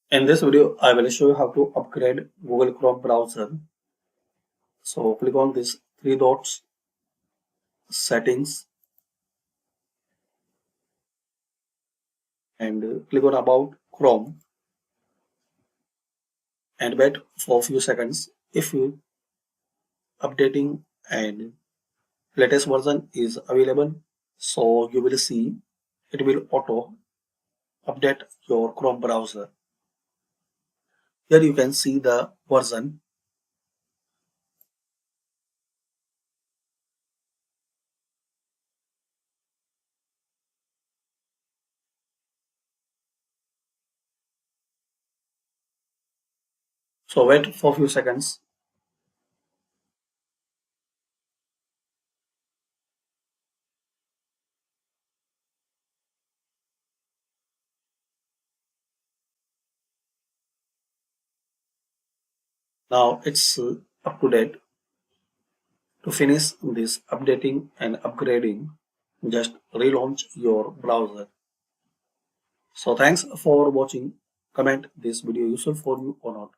In this video, I will show you how to upgrade Google Chrome browser. So click on this three dots, settings, and click on about Chrome and wait for a few seconds. If you updating and latest version is available, so you will see it will auto update your Chrome browser. Here you can see the version. So wait for a few seconds. Now it's up to date. To finish this updating and upgrading, just relaunch your browser. So thanks for watching. Comment this video useful for you or not.